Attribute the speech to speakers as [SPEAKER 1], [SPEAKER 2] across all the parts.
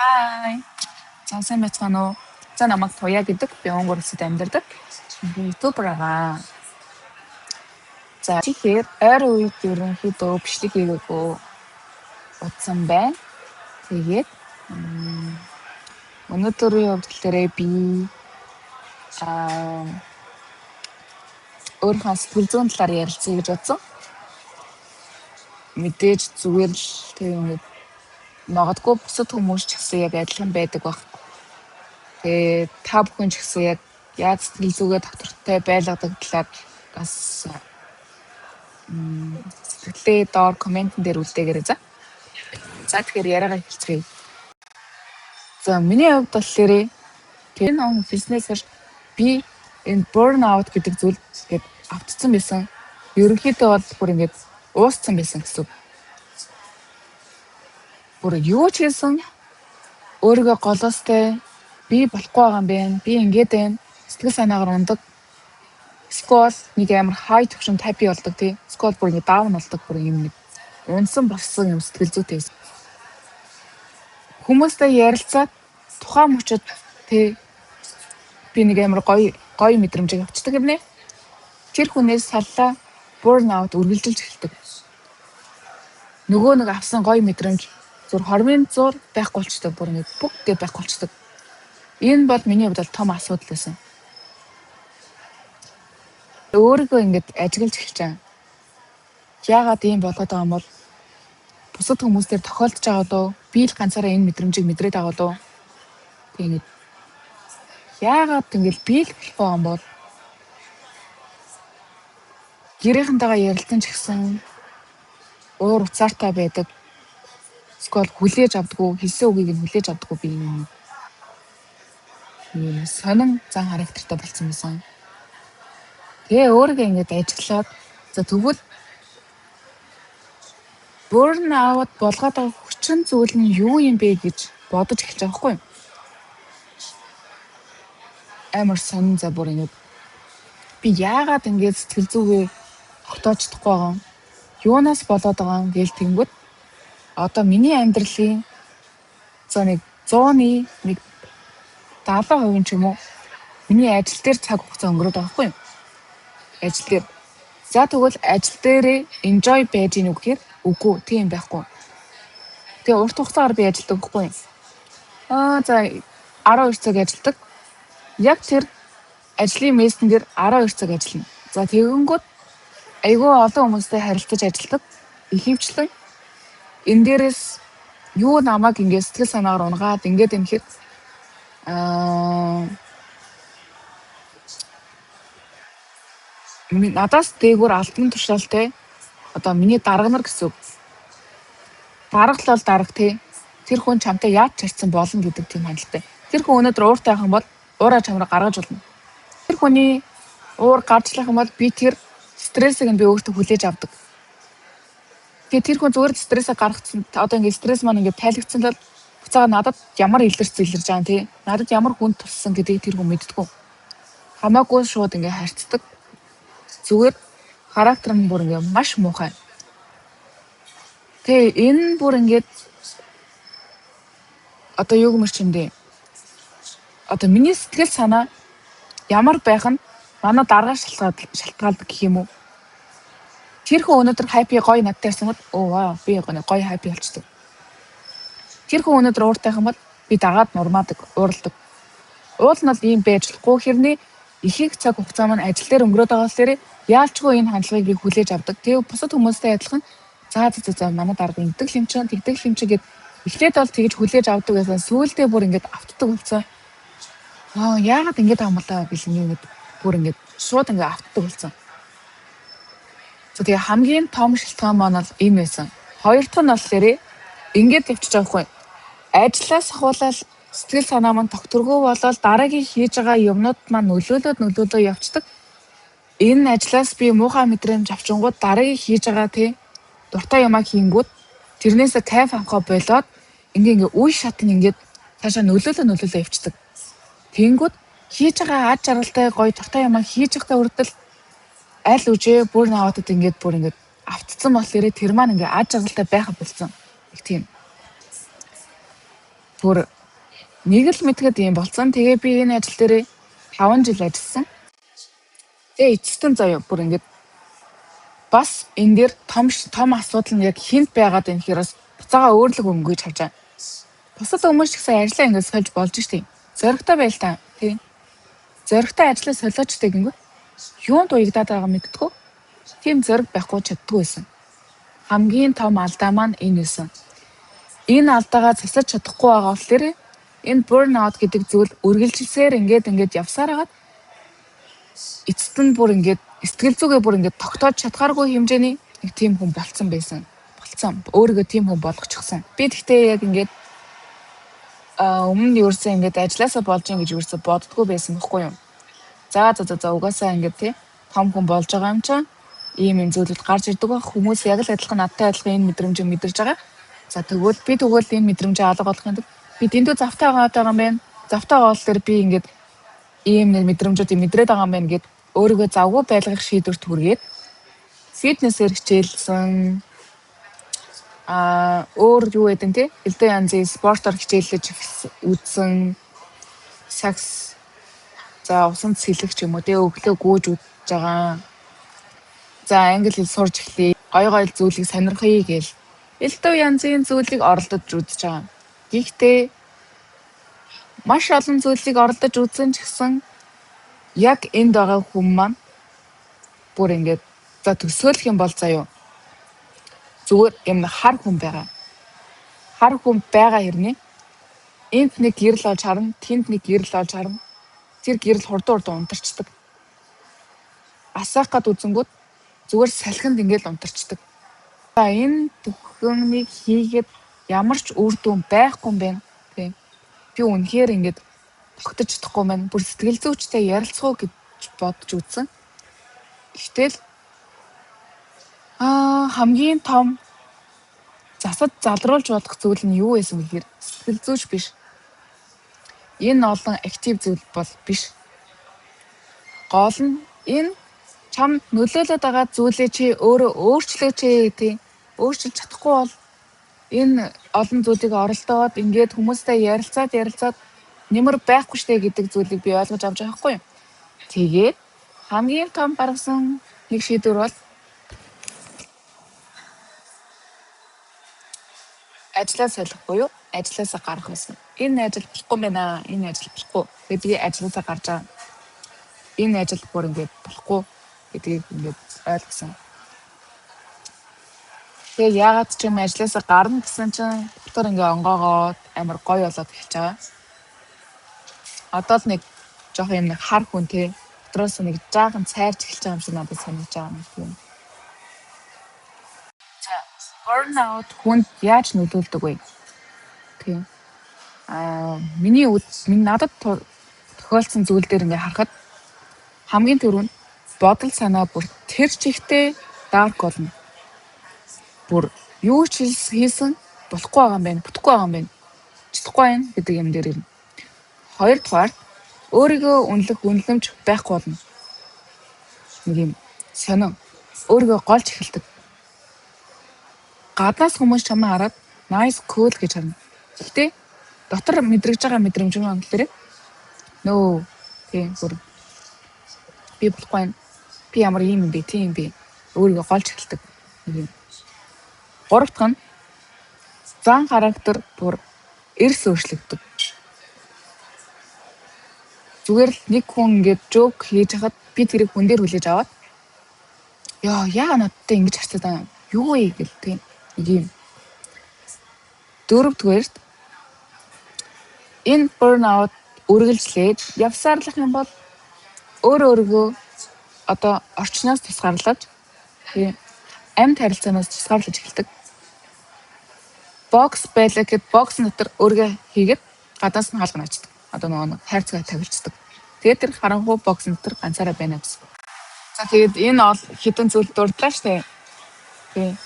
[SPEAKER 1] Hi. За сайн байцгаана уу? За намайг Туяа гэдэг би Өнгөрөсөд амьдардаг. Би ютубер байгаа. За тэгэхээр ойр үед ерөнхийдөө бичлэг хийгээгүй утсан байна. Тэгээд өнөөдрийн хувьд болохоор би өөрийнхөө сэтгэл зүйн талаар ярилцъя гэж бодсон. Мэдээж зүгээр л тийм магадгүй бусад хүмүүс ч гэсэн яг адилхан байдаг баг. Тэгээ та бүхэн ч гэсэн яг яаж сэтгэл зүгээ доктортой байлгадаг талаар бас сэтгэлээ доор комментэн дээр үлдээгээрэй за. За тэгэхээр яриагаа эхэлцгээе. За миний хувьд болохоор тэр ном бизнесээр би энэ burnout гэдэг зүйл гээд автцсан байсан. Ерөнхийдөө бол бүр ингэж уусцсан байсан гэсэн. Бүр юу ч хийсэн өөрийгөө голоостай би болохгүй байгаа юм байна. Би ингэж байна. Сэтгэл санаагаар ундаг. Скол нэг амар хай төвшин тапи болдог тий. Скол бүр ингэ даун болдог бүр юм нэг унсан болсон юм сэтгэл зүйтэй. Хүмүүстэй ярилцаад тухайн мөчөд тий би нэг амар гоё мэдрэмжийг авчдаг юм нэ. Тэр хүнээс саллаа burnout үргэлжилж эхэлдэг. Нөгөө нэг авсан гоё мэдрэмж зур хормын зур байхгүй болчдөг бүр ингэ бүгдээ байхгүй болчдөг. Энэ бол миний хувьд том асуудал байсан. Өөрийгөө ингэж ажиглаж эхэлж байгаа. Яагаад ийм болоод байгаа юм бол бусад хүмүүстээр тохиолдож байгаа дөө би л ганцаараа энэ мэдрэмжийг мэдрээд байгаа дөө. Тэгээд яагаад ингэж би л болохгүй юм бол гэрийнхэнтэйгээ ярилцсан ч гэсэн уур уцаартай байдаг. Скол хүлээж авдаггүй, хэлсэн үгийг нь хүлээж авдаггүй би юм. Сонин зан характертай болсон байсан. Тэгээ өөрийгөө ингэж ажиглаад за тэгвэл burnout болгоод байгаа хүчин зүйл нь юу юм бэ гэж бодож эхэлж байгаа хгүй. Амар сонин за бүр ингэ би яагаад ингэж сэтгэл зүгээ тогтоочдохгүй байгаа юм? Юунаас болоод байгаа юм гээл тэнгүүд одоо миний амьдралын за нэг 100-ны нэг 70% ч юм уу миний ажил дээр цаг хугацаа өнгөрөөд байгаа хгүй. Ажил дээр. За тэгвэл ажил дээрээ enjoy байж гин үгээр үгүй тийм байхгүй. Тэгээ урт хугацаагаар би ажилладаг байхгүй. За 12 цаг ажилладаг. Яг тэр ажлын мессен дээр 12 цаг ажиллана. За тэгэнгүүт айгүй олон хүмүүстэй харилцаж ажилладаг. Ихэвчлэн энэ дээрээс юу намайг ингэ сэтгэл санаагаар унгаад ингээд юм хэрэг надаас дээгүүр албан тушаалтай одоо миний дарга нар гэсэн үг. Дарга л бол дарга тий. Тэр хүн чамтай яаж чарцсан болно гэдэг тийм хандлагатай. Тэр хүн өнөөдөр ууртай байх юм бол уураа чамраа гаргаж болно. Тэр хүний уур гарчлах юм бол би тэр стрессийг нь би өөртөө хүлээж авдаг. Тэгээ тэр хүн зүгээр стрессээ гаргацсан одоо ингэ стресс маань ингэ тайлгдсан л буцаага надад ямар илэрч байгаа тий. Надад ямар хүн туссан гэдгийг тэр хүн мэддэггүй. Хамаагүй шууд ингэ харьцдаг. Зүгээр характер нь бүр ингэ маш муухай. Тэгээ энэ бүр ингэ одоо юу гэмэр чимдээ. Одоо миний сэтгэл санаа ямар байх нь манай дарга шалтгаалдаг гэх юм уу? Тэр хүн өнөөдөр хайпи гоё надтай байсан бол вау би гоё хайпи болчдөг. Тэр хүн өнөөдөр ууртай юм бол би дагаад нурмаадаг, уурладаг. Уул нь бол ийм байж болохгүй хэрний ихэнх цаг хугацаа маань ажил дээр өнгөрөөд байгаа болохоор яалчгүй энэ хандлагыг би хүлээж авдаг. Тэгээ бусад хүмүүстэй адилхан за манай дарга ингэдэг юм чинь тэгдэг юм чинь гэд эхлээд бол тэгж хүлээж авдаг байсан. Сүүлдээ бүр ингэж автдаг болсон. Яагаад ингэж амлаа гэл ингэ бүр ингэ шууд ингэ автдаг болсон. Тэгээ хамгийн том шалтгаан маань бол энэ байсан. Хоёр дахь нь болохоор ингэж явчих жоохгүй. Ажлаас ахуулаад сэтгэл санаа маань тогтворгүй болоод дараагийн хийж байгаа юмнууд маань нөлөөлөд явцдаг. Энэ ажлаас би муухай мэдрэмж авчингууд дараагийн хийж байгаа тий дуртай юмаа хийнгүүд тэрнээсээ кайф авахаа болоод ингээ үе шат нь ингээд цаашаа нөлөөлөө явцдаг. Тэнгүүд хийж байгаа аж аргалтай гоё дуртай юмаа хийж байхдаа үрдэл аль үжээ burnout-д ингээд бүр ингээд автцсан болохоор тэр маань ингээ аж аргалтай байха болсон. Их тийм. Бүр нэг л мэдгээд юм болсон. Тэгээ би энэ ажил дээр 5 жил ажилласан. Тэгээ эцэстэн заяа бүр ингээд бас энэ дээр том асуудал нь яг хинт байгаад байна гэхээр бас буцаага өөрлөг өнгөж харж байгаа. Бусад хүмүүс ч гэсэн ажиллаа ингээд сольж болж штий. Зоригтой байл та. Тийм. Зоригтой ажиллаа солиочтой гингүү. Юунд уягдаад байгаа мэдтгүү. Тийм зориг байхгүй чаддгүй байсан. Хамгийн том алдаа маань энэ байсан. Энэ алдаагаа засаж чадахгүй байгаа болохоор энэ burnout гэдэг зүйл үргэлжилсээр ингээд явсаар хагаад эцэст нь бүр ингээд сэтгэл зүгээ бүр ингээд тогтоож чадхааргүй хэмжээний нэг тийм хүн болцсон байсан. Өөрийгөө тийм хүн болгочихсон. Би тэгтээ яг ингээд өмнө нь ерөөсөө ингээд ажилласаа болж ин гэж ерөөсөө боддгоо байсан байхгүй юу. За угаасаа ингээд тий том хүн болж байгаа юм чинь ийм зүйлүүд гарч ирдэг байх. Хүмүүс яг л адилхан надтай адилхан энэ мэдрэмжийг мэдэрж байгаа. За тэгвэл энэ мэдрэмжээ алга болгох юм. Би дэндүү завтай байгаа юм байна. Завтай байгаа болохоор би ингээд ийм нэг мэдрэмжүүдийг мэдрээд байгаа юм байна гэд өөрийгөө завгүй байлгах шийдвэрт хүргээд фитнесээр хичээлсэн өөр юу гэдэг те элдэ янзын спортоор хичээллэж үзсэн сакс за усан сэлгэх ч юм уу те өглөө гүйж үзэж байгаа. За англи хэл сурж эхлэе. Гой зүйлийг сонирхъя гээл элдэ янзын зүйлийг оролдож үзэж байгаа. Гэхдээ маш олон зүйлийг оролдож үзсэн ч гэсэн яг энд байгаа хүн маань бүр ингээд за төсөөлөх юм бол заяа зүгээр юм хар хүн байгаа. Хар хүн байгаа хэрнээ энд нэг гэрэл олж харна, тэнд нэг гэрэл олж харна. Тэр гэрэл хурдан унтарчдаг. Асаах гад үзэнгүүт зүгээр салхинд ингээд унтарчдаг. За энэ бүхнийг хийгээд ямар ч үр дүн байхгүй юм байна. Тийм. Би үнэхээр ингээд тогтож чадахгүй маань бүр сэтгэл зүйчтэй ярилцгоо гэж бодож үзсэн. Гэтэл хамгийн том засад залруулж болох зүйл нь юу байсан гэхээр сэтгэл зүйч биш. Энэ олон актив зүйл бол биш. Гол нь энэ чамд нөлөөлөд байгаа зүйлээ чи өөрөө өөрчлөөч тий. Өөрчилж чадахгүй бол энэ олон зүйлийг оролдоод ингээд хүмүүстэй ярилцаад нэмэр байхгүй штэ гэдэг зүйлийг би ойлгож авч байгаа хгүй юу. Тэгээд хамгийн том гаргасан нэг шийдвэр бол ажлаа солих буюу ажилласаа гарах байсан. Энэ ажил болохгүй байна. Энэ ажил болохгүй. Тэгээд би ажилласаа гарч байгаа. Энэ ажил бүр ингээд болохгүй гэдгийг ингээд ойлгосон. Тэгээд яагаад ч юм ажилласаа гарна гэсэн чинь доктор ингээд онгоогоод амар гоё болоод эхэлж байгаа. Одоо л нэг жоох юм нэг хар хүн те дотроос нэг жаахан цайрч эхэлж байгаа юм шиг надад санагдаж байгаа юм. За burnout хүнд яаж нөлөөлдөг вэ? Тийм. Миний надад тохиолдсон зүйл дээр ингээ харахад хамгийн түрүүнд бодол санаа бүр тэр чигтээ dark болно. Бүр юу ч хийсэн болохгүй байгаа юм байна, бүтэхгүй байгаа юм байна. Чадахгүй юм гэдэг юм дээр ирнэ. Хоёрдугаар өөрийгөө үнэлэмж байхгүй болно. Нэг юм сонин өөрийгөө голж эхэлдэг. Гаднаас хүмүүс чамаа хараад nice cool гэж харна. Гэхдээ дотор мэдрэгж байгаа мэдрэмж нь болохоор нөө тийм бүр би болохгүй юм. Би ямар юм бэ, тийм би өөрийгөө голж эхэлдэг. Нэг юм. Гурав дахь нь зан характер бүр эрс өөрчлөгдөв. Зүгээр л нэг хүн ингээд жоок хийж хахад би тэрийг хүн дээр хүлээж аваад яа надтай ингэж харцаад байгаа юу вэ гэл тийм нэг юм. Дөрөвдүгээрт энэ burnout үргэлжлээд явсаарлах юм бол өөрийгөө одоо орчноос тусгаарлаж тийм амьд харилцаанаас тусгаарлаж эхэлдэг. Бокс байлаа гэхэд бокс дотор өөрийгөө хийгээд гадаас нь хаалгана очдөг. Одоо нөгөө хайрцаг тавилчдаг. Тэгээд тэр харанхуй бокс дотор ганцаараа байна гэсэн. За тэгээд энэ ол хитэн зүйл дурдлаа штэ. Тэг.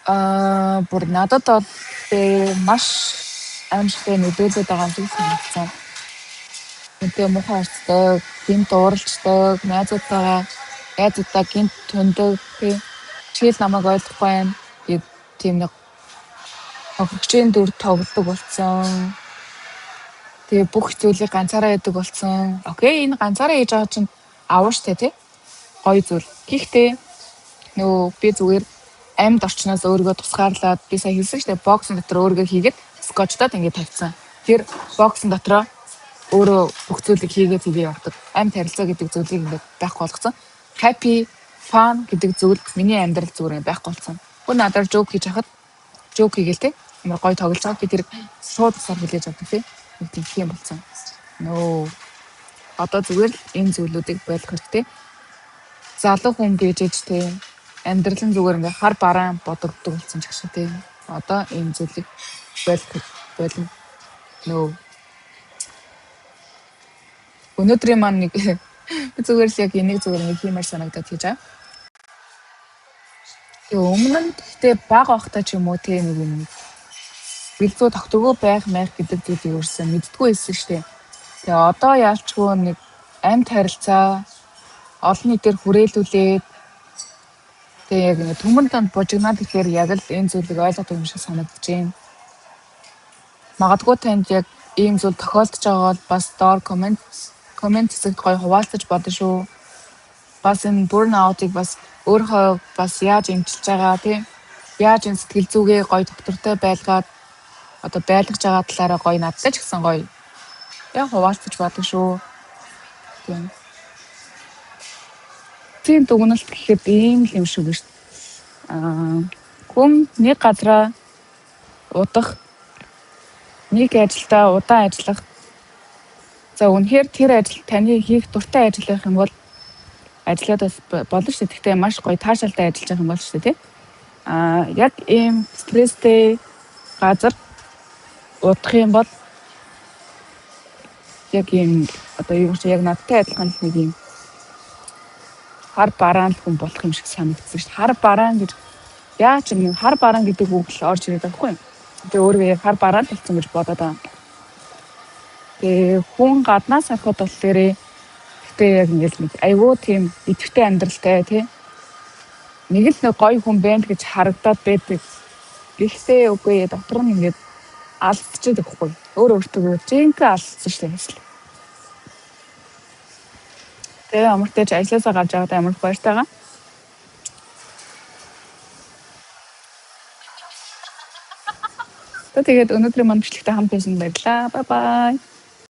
[SPEAKER 1] Бүр надад бол маш аимшигтай нөлөөлөд байгаа юм шиг санагдсан. Үнтэй муухай харцдаг, гинт ууралцдаг, найзуудтайгаа гинт тундаг, чийл намайг ойлгохгүй юм. Тийм нэг хөгжийн дүр тоглодог болсон. Тэгээ бүх зүйлийг ганцаараа яадаг болсон. Окей, энэ ганцаараа хийж байгаа чинь аваа штэ тий. Гоё зүйл. Гэхдээ нөгөө би зүгээр амьд орчноос өөрийгөө тусгаарлаад би сая хэлсэн штэ боксын дотор өөрийгөө хийгээд скотчдод ингэ тавьсан. Тэр боксын дотроо өөрөө бүх зүйлийг хийгээд тэгээ явдаг. Амьд харилцаа гэдэг зүйлийг ингээд байхгүй болгосон. Happy, fun гэдэг зүйл миний амьдрал зүгээр байхгүй болсон. Бүр надаар joke хийж хахад joke хийгээл те. Ямар гоё тоглож байгаа. Би тэр шууд сар хүлээж авдаг те. Тийм юм болсон. Нөө. Одоо зүгээр энэ зүйлүүдийг болох хэрэгтэй. Залуу хүн гэж те. Амьдрал нь зүгээр ингээ хар бараан бодогддог болсон ч гэсэн те. Одоо энэ зүйлийг болох нөө. Өнөөдрийн маань нэг би зүгээр л яг энийг зүгээр нэг хиймээр санагдаад хийж байгаа. Өмнө нь гэхдээ бага байхдаа ч юм уу тийм нэг юм бэлзүү тогтгоо байх гэдэг зүйлийг өөрсөн мэддгүй байсан шүү дээ. Тэгээ одоо яалчгүй нэг амьд харилцаа олон нийтээр хүрээлүүлээд тэгээ яг нэг түмэн танд бужигнаад ихээр яг л энэ зүйлийг ойлгодог юм шиг санагдаж байна. Магадгүй танд яг ийм зүйл тохиолдож байгаа бол бас доор комент хэсэгт гоё хуваалцаж бодно шүү. Бас энэ burnout-ыг бас өөрөө бас яаж эмчилж байгаа тийм яаж энэ сэтгэл зүгээ гоё доктортой байлгаад одоо байлгаж байгаа талаараа гоё надтай ч гэсэн гоё яг хуваалцаж бодно шүү. Тийм дүгнэлт гэхэд ийм л юм шиг шүү. Хүн нэг газараа удах нэг ажилдаа удаан ажиллах. За үнэхээр тэр ажил таны хийх дуртай ажил байх юм бол ажиллаад болно шүү. Гэхдээ маш гоё таашаалтай ажиллаж байгаа юм бол шүү тий. Яг ийм стресстэй газар удах юм бол яг ийм одоо юу ч яг надтай адилхан нэг юм хар бараан хүн болох юм шиг санагдсан шүү. Хар бараан гэж яа ч юм хар бараан гэдэг үг л орж ирээд байхгүй юм. Тэгээ өөрөө хар бараан болсон гэж бодоод байгаа. Тэгээ хүн гаднаас харахад болохоор тэгээ яг нэг айгүй тийм идэвхтэй амьдралтай тий. Нэг л нэг гоё хүн байна гэж харагдаад байдаг. Гэхдээ үгүй дотор нь ингээд алдчихад байхгүй. Өөртөө жинхэнэ алдсан шүү дээ. Тэгээ амартай ч ажилласаа гарч байгаад амар баяртайгаа. Тэгээд өнөөдрийн маань бичлэгтэй хамт байсан баярлалаа. Bye bye.